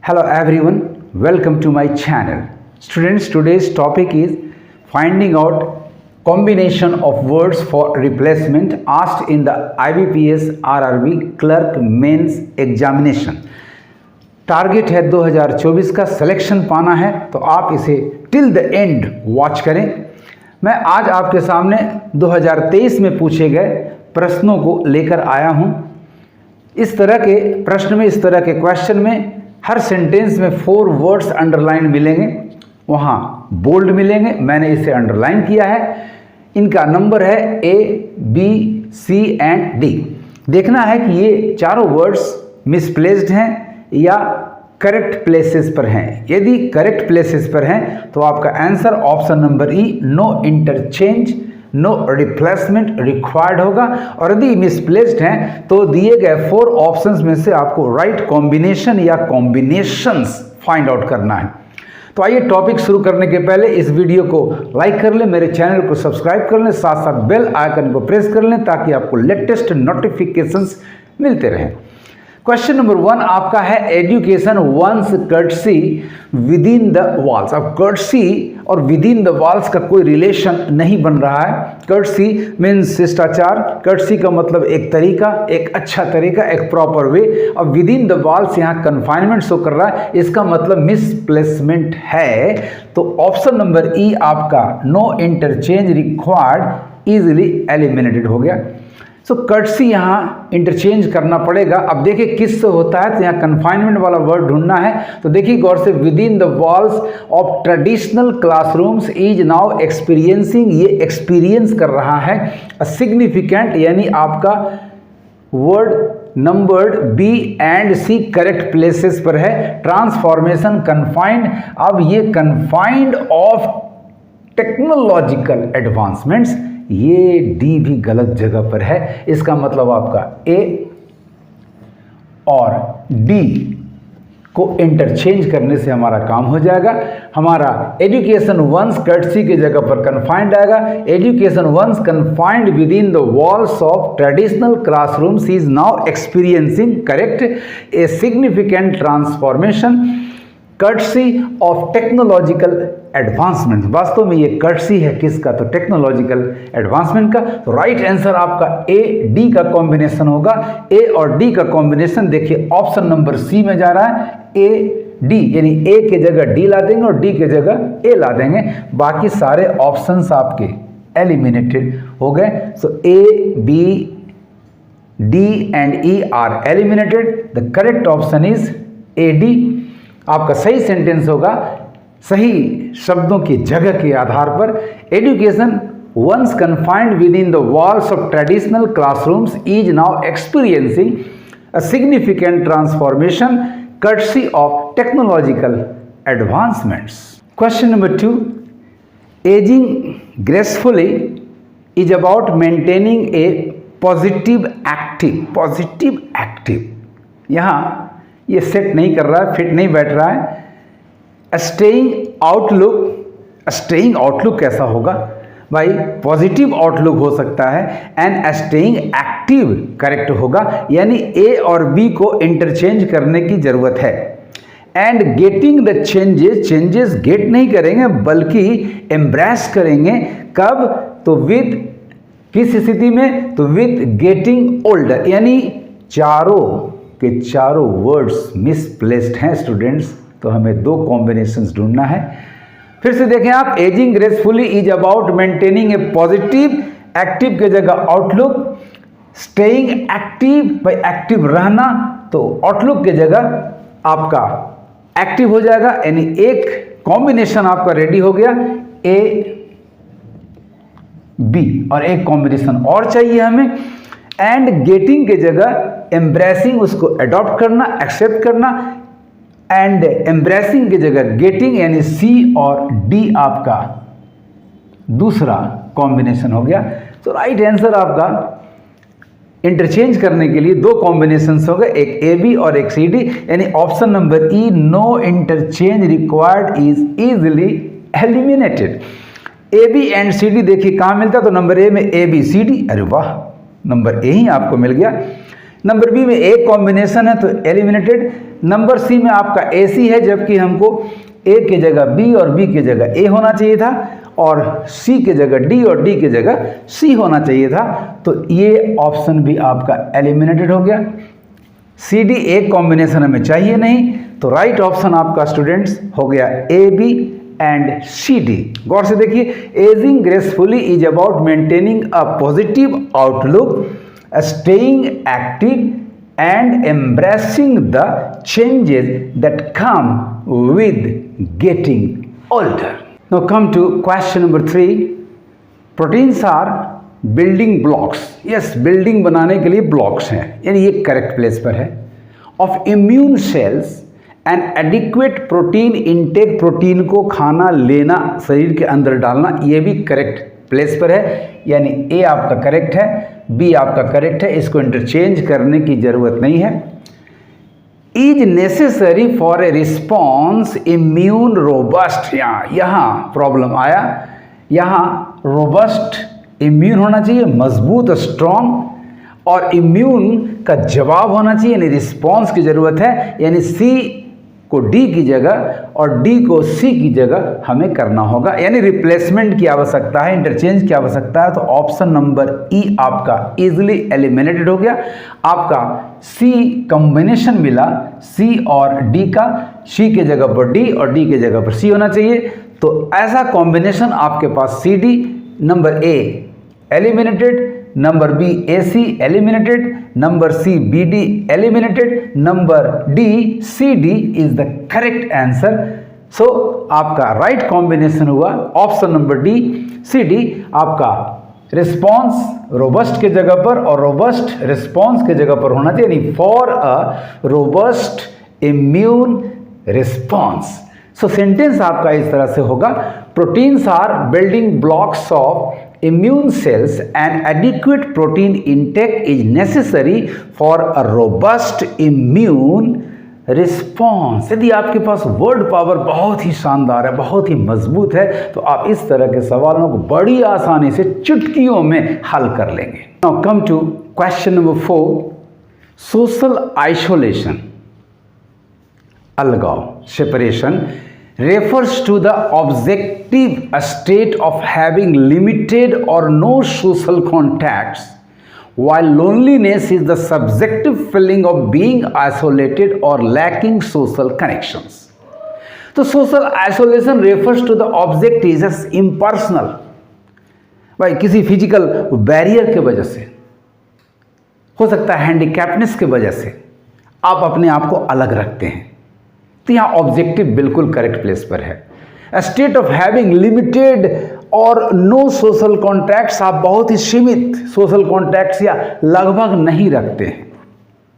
Hello everyone, welcome to my channel. Students, today's topic is finding out combination of words for replacement asked in the IBPS RRB clerk mains examination. Target है 2024 का selection पाना है, तो आप इसे till the end watch करें। मैं आज आपके सामने 2023 में पूछे गए प्रश्नों को लेकर आया हूं। इस तरह के प्रश्न में, इस तरह के क्वेश्चन में हर सेंटेंस में 4 वर्ड्स अंडरलाइन मिलेंगे, वहाँ बोल्ड मिलेंगे, मैंने इसे अंडरलाइन किया है। इनका नंबर है A, B, C and D। देखना है कि ये चारों वर्ड्स मिसप्लेस्ड हैं या करेक्ट प्लेसेस पर हैं। यदि करेक्ट प्लेसेस पर हैं तो आपका answer option number E, no interchange no replacement required होगा। और यदि मिसप्लेस्ड हैं तो दिए गए 4 ऑप्शंस में से आपको राइट कॉम्बिनेशन या कॉम्बिनेशंस फाइंड आउट करना है। तो आइए टॉपिक शुरू करने के पहले इस वीडियो को लाइक कर लें, मेरे चैनल को सब्सक्राइब कर लें, साथ साथ बेल आइकन को प्रेस कर लें ताकि आपको लेटेस्ट नोटिफिकेशंस मिलते रहें। क्वेश्चन नंबर 1 आपका है education once courtesy within the walls. अब कर्टसी और विद इन द वॉल्स का कोई रिलेशन नहीं बन रहा है। कर्टसी मीन्स शिष्टाचार, कर्टसी का मतलब एक तरीका, एक अच्छा तरीका, एक प्रॉपर वे। और विद इन द वॉल्स यहाँ कन्फाइनमेंट शो कर रहा है, इसका मतलब मिसप्लेसमेंट है। तो ऑप्शन नंबर E आपका no interchange required easily eliminated हो गया। सो कर्टसी यहाँ इंटरचेंज करना पड़ेगा। अब देखिए किससे होता है, तो यहाँ कन्फाइनमेंट वाला वर्ड ढूंढना है। तो देखिए गौर से, with in the walls of traditional classrooms is now experiencing, ये एक्सपीरियंस कर रहा है। सिग्निफिकेंट यानी आपका word numbered B and C correct places पर है। ट्रांसफॉर्मेशन कन्फाइंड, अब ये कन्फाइंड ऑफ टेक्नोलॉजिकल एडवांसमेंट्स, ये D भी गलत जगह पर है। इसका मतलब आपका A और D को इंटरचेंज करने से हमारा काम हो जाएगा। हमारा एजुकेशन वंस कर्टसी की जगह पर कन्फाइंड आएगा। Education once confined within the walls of traditional classrooms is now experiencing correct a significant transformation courtesy of technological advancement. वास्तव में ये कर्टसी है किसका, तो टेक्नोलॉजिकल एडवांसमेंट का। तो राइट आंसर आपका A, D का कॉम्बिनेशन होगा। A और D का कॉम्बिनेशन देखिए ऑप्शन नंबर C में जा रहा है। A, D यानी A के जगह D ला देंगे और D के जगह A ला देंगे। बाकी सारे ऑप्शंस आपके एलिमिनेटेड हो गए। So A, B, D and E are eliminated. The correct option is AD। आपका सही सेंटेंस होगा सही शब्दों की जगह के आधार पर। Education once confined within the walls of traditional classrooms is now experiencing a significant transformation courtesy of technological advancements. Question number 2 ageing gracefully is about maintaining a positive active. Positive active यहाँ ये set नहीं कर रहा है, fit नहीं बैठ रहा है। स्टेइंग आउटलुक, स्टेइंग आउटलुक कैसा होगा भाई, पॉजिटिव आउटलुक हो सकता है। एंड स्टेइंग एक्टिव करेक्ट होगा, यानी A और B को इंटरचेंज करने की जरूरत है। And getting the changes, changes get नहीं करेंगे बल्कि एम्ब्रेस करेंगे। कब, तो विद किस स्थिति में, तो विद गेटिंग ओल्डर। यानी चारों के चारों वर्ड्स मिसप्लेस्ड हैं स्टूडेंट्स, तो हमें 2 कॉम्बिनेशंस ढूंढना है। फिर से देखें आप, ageing gracefully is about maintaining a positive, active के जगह आउटलुक। स्टेइंग एक्टिव, भाई एक्टिव रहना, तो आउटलुक के जगह आपका एक्टिव हो जाएगा। यानी एक कॉम्बिनेशन आपका रेडी हो गया, A, B और एक कॉम्बिनेशन और चाहिए हमें। एंड गेटिंग के जगह एम्ब्रेसिंग, उसको अडॉप्ट करना, एक्सेप्ट करना। एंड एम्ब्रेसिंग की जगह गेटिंग, यानी C और D आपका दूसरा कॉम्बिनेशन हो गया। तो राइट आंसर आपका इंटरचेंज करने के लिए 2 कॉम्बिनेशंस हो गए, एक AB और एक CD। यानी option number E, no interchange required is easily eliminated. AB and CD देखिए कहाँ मिलता है, तो नंबर A में ABCD, अरे वाह, नंबर A ही आपको मिल गया। नंबर बी में एक कॉम्बिनेशन है तो एलिमिनेटेड। नंबर सी में आपका ए सी है, जबकि हमको ए की जगह बी और बी की जगह ए होना चाहिए था, और सी की जगह डी और डी की जगह सी होना चाहिए था। तो ये ऑप्शन भी आपका एलिमिनेटेड हो गया। सी डी एक कॉम्बिनेशन हमें चाहिए नहीं, तो राइट ऑप्शन आपका स्टूडेंट्स हो गया A B and C D. गौर से देखिए, ageing gracefully is about maintaining a positive outlook, staying active and embracing the changes that come with getting older. Now come to question number 3. Proteins are building blocks. Yes, building बनाने के लिए blocks हैं, यानी ये correct place पर है। Of immune cells and adequate protein intake, protein को खाना लेना, शरीर के अंदर डालना, ये भी करेक्ट प्लेस पर है, यानी ए आपका करेक्ट है, बी आपका करेक्ट है, इसको इंटरचेंज करने की जरूरत नहीं है। Is necessary for a response immune robust, यहाँ प्रॉब्लम आया, यहाँ रोबस्ट इम्यून होना चाहिए, मजबूत स्ट्रॉन्ग, और इम्यून का जवाब होना चाहिए, यानी रिस्पॉन्स की जरूरत है, यानी सी को डी की जगह और डी को सी की जगह हमें करना होगा, यानी रिप्लेसमेंट की आवश्यकता है, इंटरचेंज की आवश्यकता है। तो ऑप्शन नंबर ई आपका इजीली एलिमिनेटेड हो गया। आपका सी कॉम्बिनेशन मिला, सी और डी का, सी के जगह पर डी और डी के जगह पर सी होना चाहिए। तो ऐसा कॉम्बिनेशन आपके पास C D, number A eliminated, number B A C eliminated, number C B D eliminated, number D C D is the correct answer. So आपका राइट कॉम्बिनेशन हुआ option number D C D. आपका response robust के जगह पर और robust response के जगह पर होना चाहिए, यानी for a robust immune response. So sentence आपका इस तरह से होगा, proteins are building blocks of immune cells and adequate protein intake is necessary for a robust immune response। यदि आपके पास वर्ड पावर बहुत ही शानदार है, बहुत ही मजबूत है, तो आप इस तरह के सवालों को बड़ी आसानी से चुटकियों में हल कर लेंगे। Now come to question number 4, social isolation, अलगाव, separation refers to the objective state of having limited or no social contacts, while loneliness is the subjective feeling of being isolated or lacking social connections. तो social isolation refers to the object is as impersonal, भाई किसी physical barrier के वजह से, हो सकता है हैंडीकैप्टनेस के वजह से आप अपने आप को अलग रखते हैं, तो यहाँ ऑब्जेक्टिव बिल्कुल करेक्ट प्लेस पर है। A state of having limited और नो सोशल कॉन्टैक्ट्स, आप बहुत ही सीमित सोशल कॉन्टैक्ट्स या लगभग नहीं रखते हैं,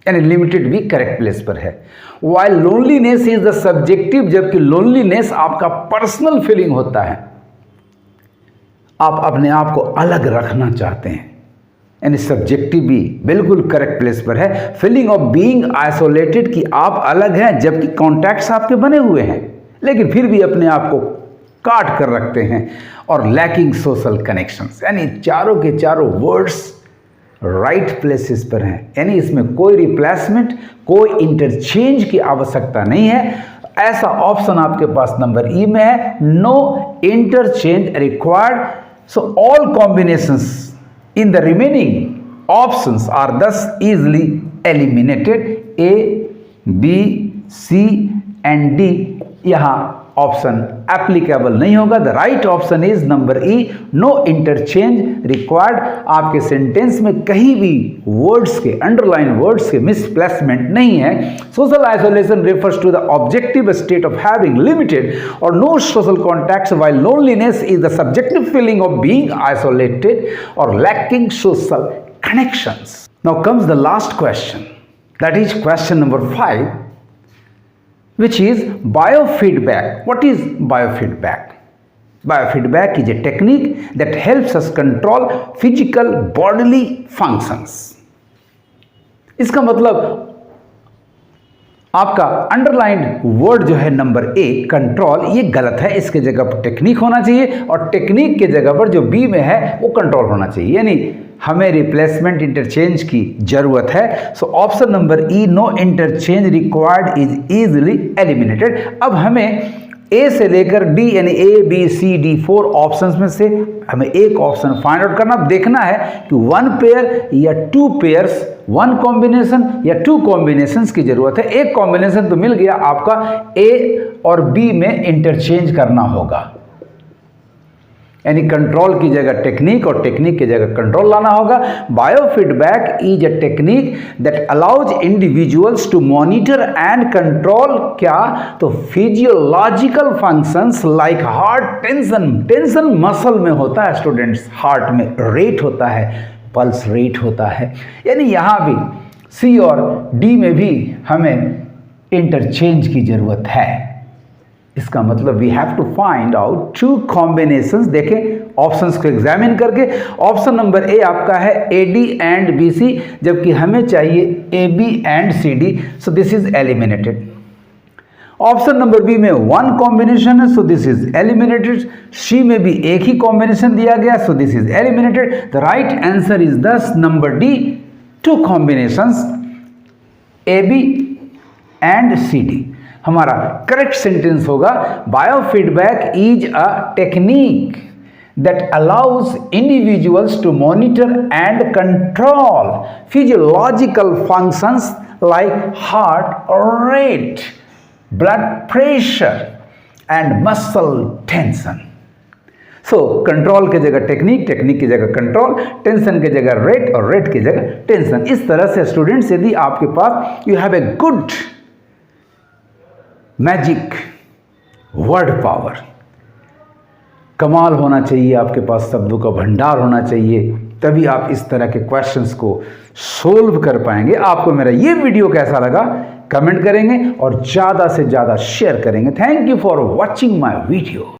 यानी लिमिटेड भी करेक्ट प्लेस पर है। While loneliness is the subjective, जबकि लोनलीनेस आपका पर्सनल फीलिंग होता है, आप अपने आप को अलग रखना चाहते हैं, यानी सब्जेक्टिव भी बिल्कुल करेक्ट प्लेस पर है। फीलिंग ऑफ बीइंग आइसोलेटेड, कि आप अलग हैं जबकि कॉन्टैक्ट्स आपके बने हुए हैं, लेकिन फिर भी अपने आप को काट कर रखते हैं। और लैकिंग सोशल कनेक्शंस, यानी चारों के चारों वर्ड्स राइट प्लेसेस पर हैं, यानी इसमें कोई रिप्लेसमेंट, कोई इंटरचेंज की आवश्यकता नहीं है। ऐसा ऑप्शन आपके पास नंबर ई में है, no interchange required. So all combinations in the remaining options are thus easily eliminated. A, B, C and D यहाँ ऑप्शन एप्लीकेबल नहीं होगा। The right option is number E, no interchange required. आपके sentence में कहीं भी words के, underline words के misplacement नहीं है। Social isolation refers to the objective state of having limited और no social contacts, while loneliness is the subjective feeling of being isolated और lacking social connections. Now comes the last question, that is question number 5, which is biofeedback. What is biofeedback? Biofeedback is a technique that helps us control physical bodily functions. इसका मतलब आपका underlined word जो है number A, control, ये गलत है, इसके जगह पर टेक्निक होना चाहिए और टेक्निक के जगह पर जो बी में है वो कंट्रोल होना चाहिए। यानी हमें रिप्लेसमेंट इंटरचेंज की जरूरत है। So option number E, no interchange required is easily eliminated. अब हमें ए से लेकर डी यानी A B C D 4 options में से हमें एक ऑप्शन फाइंड आउट करना। देखना है कि 1 पेयर या 2 पेयर्स, 1 कॉम्बिनेशन या 2 कॉम्बिनेशंस की जरूरत है। एक कॉम्बिनेशन तो मिल गया, आपका ए और बी में इंटरचेंज करना होगा, यानी कंट्रोल की जगह टेक्निक और टेक्निक की जगह कंट्रोल लाना होगा। Biofeedback is a technique that allows individuals to monitor and control क्या, तो physiological functions like heart tension. Tension muscle में होता है स्टूडेंट्स, हार्ट में रेट होता है, पल्स रेट होता है, यानी यहाँ भी सी और डी में भी हमें इंटरचेंज की जरूरत है। इसका मतलब we have to find out 2 combinations. देखें ऑप्शंस को एग्जामिन करके, ऑप्शन नंबर ए आपका है A D and B C, जबकि हमें चाहिए A B and C D, so this is eliminated. Option number B में 1 कॉम्बिनेशन है, so this is eliminated. C में भी एक ही कॉम्बिनेशन दिया गया, so this is eliminated. The right answer is this number D, 2 combinations A B and C D. हमारा correct sentence होगा biofeedback is a technique that allows individuals to monitor and control physiological functions like heart rate, blood pressure and muscle tension. So control की जगह technique, technique की जगह control, tension की जगह rate और rate की जगह टेंशन। इस तरह से स्टूडेंट्स, यदि आपके पास you have a good magic word power, कमाल होना चाहिए, आपके पास शब्दों का भंडार होना चाहिए, तभी आप इस तरह के क्वेश्चंस को सोल्व कर पाएंगे। आपको मेरा ये वीडियो कैसा लगा कमेंट करेंगे और ज़्यादा से ज़्यादा शेयर करेंगे। Thank you for watching my video.